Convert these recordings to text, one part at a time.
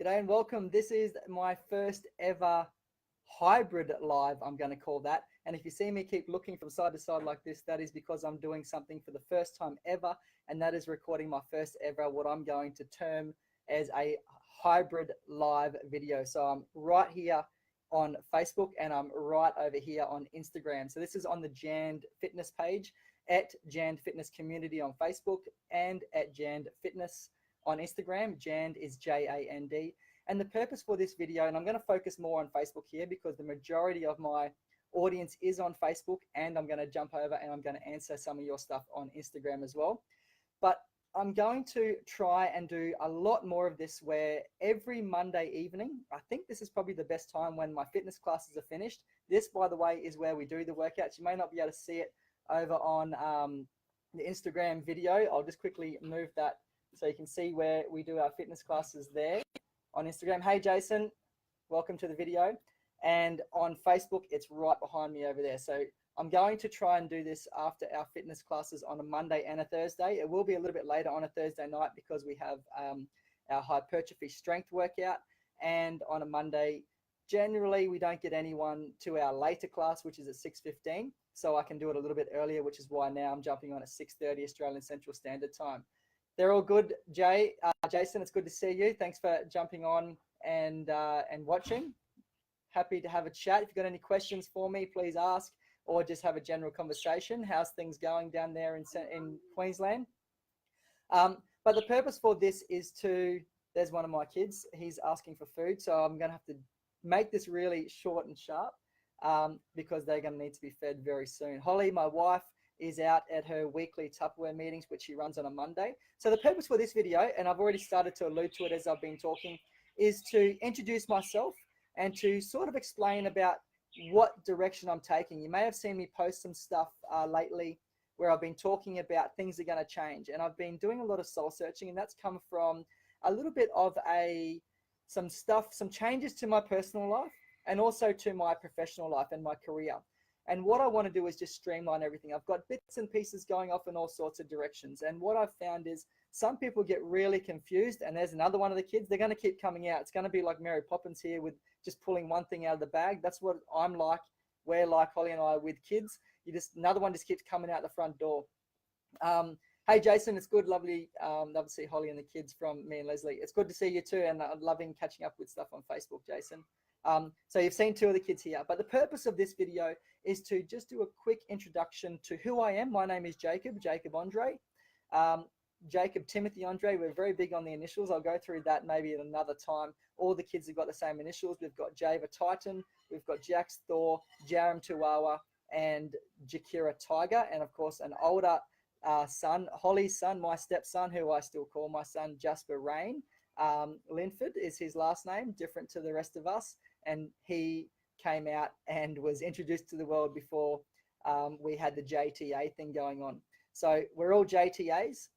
G'day and welcome. This is my first ever hybrid live, I'm going to call that. And if you see me keep looking from side to side like this, that is because I'm doing something for the first time ever, and that is recording my first ever, what I'm going to term as a hybrid live video. So I'm right here on Facebook and I'm right over here on Instagram. So this is on the JAND Fitness page, at JAND Fitness Community on Facebook, and at JAND Fitness on Instagram. JAND is JAND. And the purpose for this video, and I'm going to focus more on Facebook here because the majority of my audience is on Facebook, and I'm going to jump over and I'm going to answer some of your stuff on Instagram as well. But I'm going to try and do a lot more of this where every Monday evening, I think this is probably the best time when my fitness classes are finished. This, by the way, is where we do the workouts. You may not be able to see it over on the Instagram video. I'll just quickly move that so you can see where we do our fitness classes there on Instagram. Hey, Jason, welcome to the video. And on Facebook, it's right behind me over there. So I'm going to try and do this after our fitness classes on a Monday and a Thursday. It will be a little bit later on a Thursday night because we have our hypertrophy strength workout. And on a Monday, generally, we don't get anyone to our later class, which is at 6:15. So I can do it a little bit earlier, which is why now I'm jumping on at 6:30 Australian Central Standard Time. They're all good, Jason. It's good to see you. Thanks for jumping on and watching. Happy to have a chat. If you've got any questions for me, please ask, or just have a general conversation. How's things going down there in Queensland? But the purpose for this is to, there's one of my kids. He's asking for food, so I'm going to have to make this really short and sharp because they're going to need to be fed very soon. Holly, my wife, is out at her weekly Tupperware meetings, which she runs on a Monday. So the purpose for this video, and I've already started to allude to it as I've been talking, is to introduce myself and to sort of explain about what direction I'm taking. You may have seen me post some stuff lately where I've been talking about things are going to change. And I've been doing a lot of soul searching, and that's come from a little bit of some changes to my personal life and also to my professional life and my career. And what I want to do is just streamline everything. I've got bits and pieces going off in all sorts of directions. And what I've found is some people get really confused, and there's another one of the kids, they're going to keep coming out. It's going to be like Mary Poppins here with just pulling one thing out of the bag. That's what I'm like. We're like, Holly and I, with kids. Another one just keeps coming out the front door. Hey, Jason, it's good. Lovely to see Holly and the kids from me and Leslie. It's good to see you too, and I'm loving catching up with stuff on Facebook, Jason. So you've seen two of the kids here, but the purpose of this video is to just do a quick introduction to who I am. My name is Jacob Andre, Jacob Timothy Andre. We're very big on the initials. I'll go through that maybe at another time. All the kids have got the same initials. We've got Java Titan, we've got Jax Thor, Jaram Chihuahua, and Jakira Tiger, and of course an older son, Holly's son, my stepson, who I still call my son Jasper Rain. Linford is his last name, different to the rest of us, and he came out and was introduced to the world before we had the JTA thing going on. So we're all JTAs.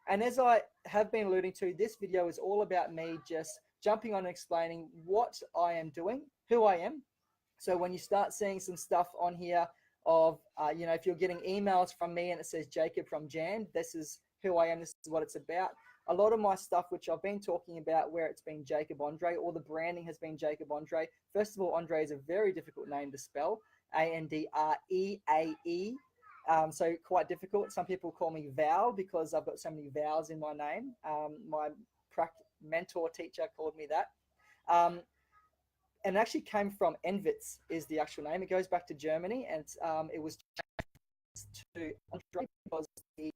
And as I have been alluding to, this video is all about me just jumping on and explaining what I am doing, who I am. So when you start seeing some stuff on here of, if you're getting emails from me and it says Jacob from JAND, this is who I am, this is what it's about. A lot of my stuff, which I've been talking about, where it's been Jacob Andre, or the branding has been Jacob Andre. First of all, Andre is a very difficult name to spell, Andreae. So quite difficult. Some people call me Val because I've got so many vowels in my name. My mentor teacher called me that. And it actually came from Envitz is the actual name. It goes back to Germany, and it was changed to Andre because the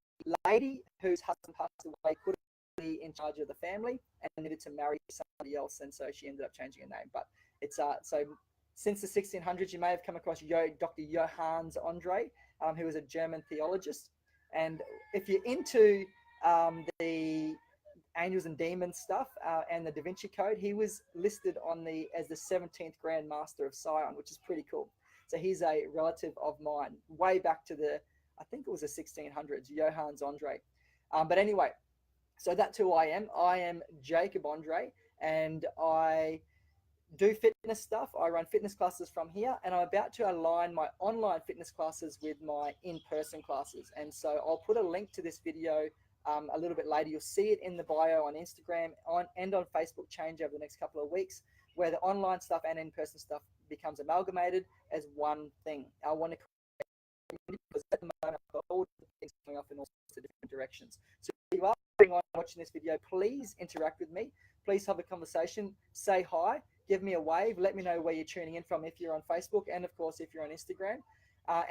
lady whose husband passed away couldn't be in charge of the family and needed to marry somebody else, and so she ended up changing her name. But it's so since the 1600s, you may have come across Dr. Johannes Andre, who was a German theologist. And if you're into the angels and demons stuff and the Da Vinci Code, he was listed on as the 17th Grand Master of Sion, which is pretty cool. So he's a relative of mine, way back to I think it was the 1600s, Johannes Andre. But anyway, so that's who I am. I am Jacob Andre, and I do fitness stuff. I run fitness classes from here, and I'm about to align my online fitness classes with my in-person classes. And so I'll put a link to this video a little bit later. You'll see it in the bio on Instagram and on Facebook change over the next couple of weeks, where the online stuff and in-person stuff becomes amalgamated as one thing. I want to create, because at the moment I've got all the things coming off in all sorts of different directions. So if you are watching this video, please interact with me. Please have a conversation. Say hi. Give me a wave. Let me know where you're tuning in from if you're on Facebook, and of course if you're on Instagram.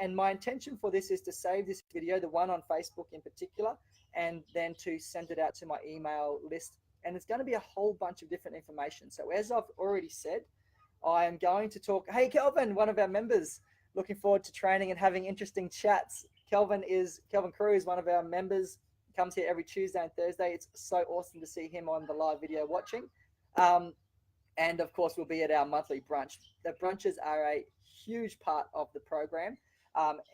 And my intention for this is to save this video, the one on Facebook in particular, and then to send it out to my email list. And it's going to be a whole bunch of different information. So as I've already said, I am going to talk. Hey, Kelvin, one of our members, looking forward to training and having interesting chats. Kelvin Cruz, one of our members, comes here every Tuesday and Thursday. It's so awesome to see him on the live video watching. And of course, we'll be at our monthly brunch. The brunches are a huge part of the program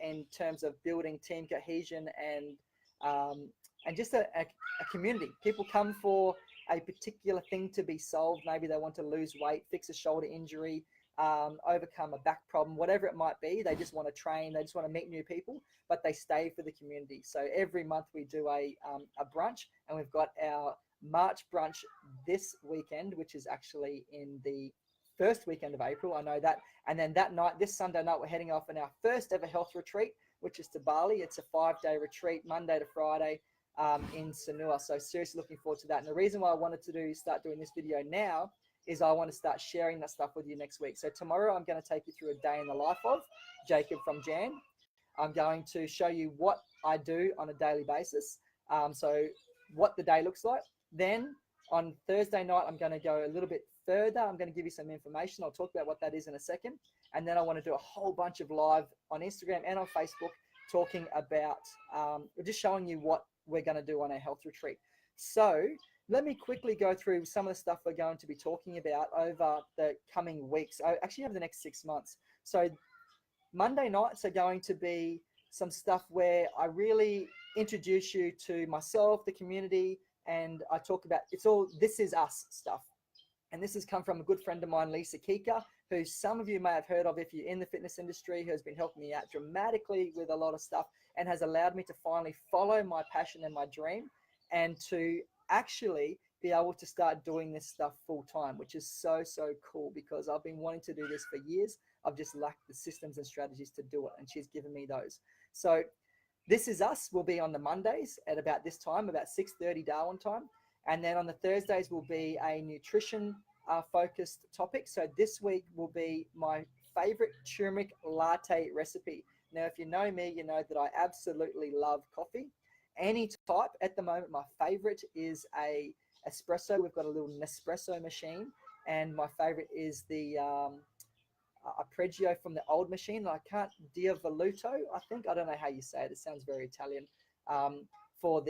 in terms of building team cohesion and just a community. People come for a particular thing to be solved. Maybe they want to lose weight, fix a shoulder injury, overcome a back problem, whatever it might be. They just want to train. They just want to meet new people, but they stay for the community. So every month we do a brunch, and we've got our March brunch this weekend, which is actually in the first weekend of April. I know that. And then that night, this Sunday night, we're heading off on our first ever health retreat, which is to Bali. It's a 5-day retreat, Monday to Friday, in Sanur. So seriously looking forward to that. And the reason why I wanted to start doing this video now is I want to start sharing that stuff with you next week. So tomorrow I'm going to take you through a day in the life of Jacob from JAND. I'm going to show you what I do on a daily basis. So what the day looks like. Then on Thursday night, I'm going to go a little bit further. I'm going to give you some information. I'll talk about what that is in a second. And then I want to do a whole bunch of live on Instagram and on Facebook talking about just showing you what we're going to do on our health retreat. So let me quickly go through some of the stuff we're going to be talking about over the coming weeks, actually over the next 6 months. So Monday nights are going to be some stuff where I really introduce you to myself, the community, and I talk about, it's all this is us stuff. And this has come from a good friend of mine, Lisa Kika, who some of you may have heard of if you're in the fitness industry, who has been helping me out dramatically with a lot of stuff and has allowed me to finally follow my passion and my dream, and to actually be able to start doing this stuff full time, which is so, so cool, because I've been wanting to do this for years. I've just lacked the systems and strategies to do it, and she's given me those. So This Is Us will be on the Mondays at about this time, about 6:30 Darwin time. And then on the Thursdays will be a nutrition focused topic. So this week will be my favorite turmeric latte recipe. Now, if you know me, you know that I absolutely love coffee. Any type. At the moment, my favorite is a espresso. We've got a little Nespresso machine. And my favorite is the a Pregio from the old machine. I can't, Diavoluto, I think. I don't know how you say it. It sounds very Italian. For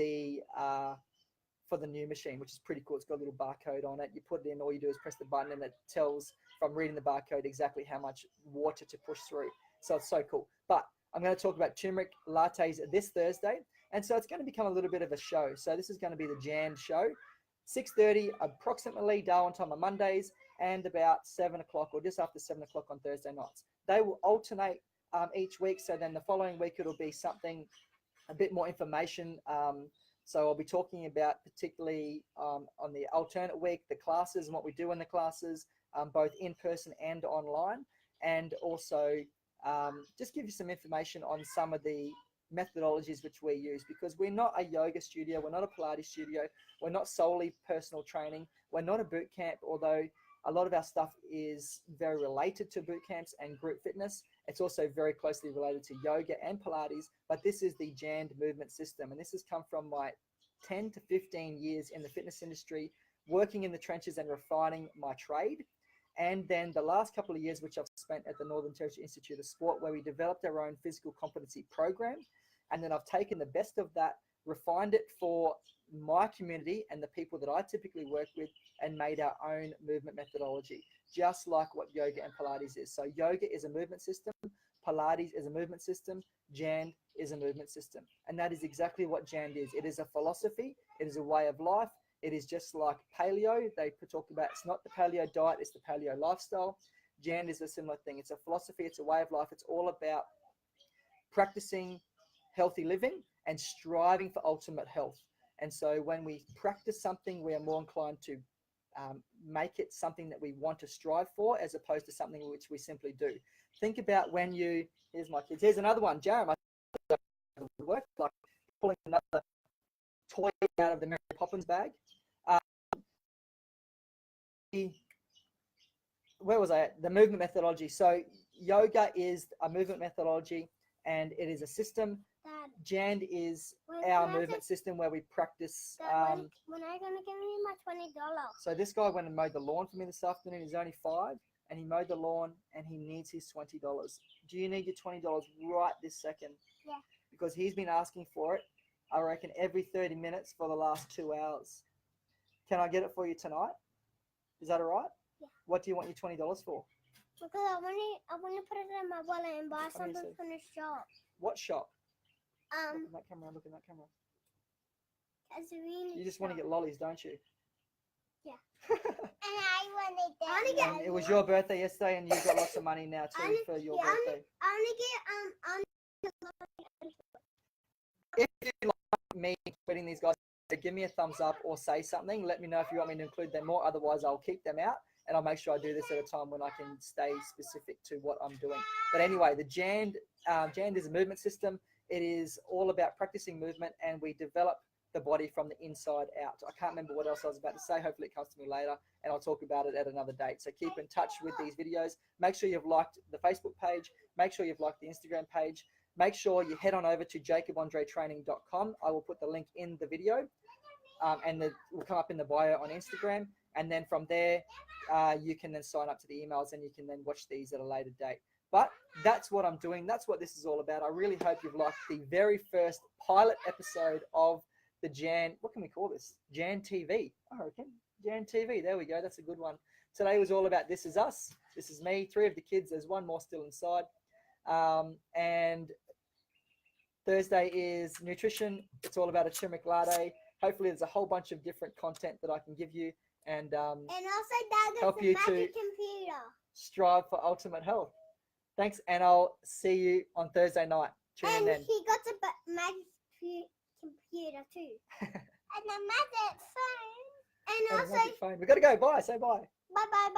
the new machine, which is pretty cool. It's got a little barcode on it. You put it in, all you do is press the button, and it tells from reading the barcode exactly how much water to push through. So it's so cool. But I'm going to talk about turmeric lattes this Thursday. And so it's going to become a little bit of a show. So this is going to be the JAND show. 6:30 approximately Darwin time on Mondays, and about 7 o'clock or just after 7 o'clock on Thursday nights. They will alternate each week. So then the following week, it'll be something, a bit more information. So I'll be talking about particularly on the alternate week, the classes and what we do in the classes, both in person and online. And also just give you some information on some of the methodologies which we use, because we're not a yoga studio, we're not a Pilates studio, we're not solely personal training, we're not a boot camp, although a lot of our stuff is very related to boot camps and group fitness. It's also very closely related to yoga and Pilates, but this is the JAND movement system. And this has come from my 10 to 15 years in the fitness industry, working in the trenches and refining my trade. And then the last couple of years, which I've spent at the Northern Territory Institute of Sport, where we developed our own physical competency program. And then I've taken the best of that, refined it for my community and the people that I typically work with, and made our own movement methodology, just like what yoga and Pilates is. So yoga is a movement system, Pilates is a movement system, JAND is a movement system. And that is exactly what JAND is. It is a philosophy, it is a way of life. It is just like paleo. They talk about, it's not the paleo diet, it's the paleo lifestyle. JAND is a similar thing. It's a philosophy, it's a way of life. It's all about practicing healthy living and striving for ultimate health. And so when we practice something, we are more inclined to make it something that we want to strive for, as opposed to something which we simply do. Think about when you, here's my kids, here's another one, Jeremy, would work, like pulling another toy out of the Mary Poppins bag. Where was I at? The movement methodology. So yoga is a movement methodology, and it is a system. Dad, JAND is our movement system where we practice. Dad, when are you going to give me my $20? So this guy went and mowed the lawn for me this afternoon. He's only 5, and he mowed the lawn, and he needs his $20. Do you need your $20 right this second? Yeah. Because he's been asking for it, I reckon, every 30 minutes for the last 2 hours. Can I get it for you tonight? Is that all right? Yeah. What do you want your $20 for? Because I want to put it in my wallet and buy something from the shop. What shop? Look in that camera. Look in that camera. You just want to get lollies, don't you? Yeah. And I want to get. It was your birthday yesterday, and you've got lots of money now too for your birthday. If you like me including these guys, give me a thumbs up or say something. Let me know if you want me to include them more. Otherwise, I'll keep them out, and I'll make sure I do this at a time when I can stay specific to what I'm doing. But anyway, the JAND is a movement system. It is all about practicing movement, and we develop the body from the inside out. I can't remember what else I was about to say. Hopefully it comes to me later, and I'll talk about it at another date. So keep in touch with these videos. Make sure you've liked the Facebook page. Make sure you've liked the Instagram page. Make sure you head on over to jacobandretraining.com. I will put the link in the video, and it will come up in the bio on Instagram. And then from there, you can then sign up to the emails, and you can then watch these at a later date. But that's what I'm doing. That's what this is all about. I really hope you've liked the very first pilot episode of the JAND. What can we call this? JAND TV, I reckon. JAND TV. There we go. That's a good one. Today was all about This Is Us. This is me. 3 of the kids. There's one more still inside. And Thursday is nutrition. It's all about a turmeric latte. Hopefully there's a whole bunch of different content that I can give you and also Dad, help you to computer. strive for ultimate health. Thanks, and I'll see you on Thursday night. Tune in then. And he got a magic computer too. And a magic phone. And also, We've got to go. Bye. Say bye. Bye.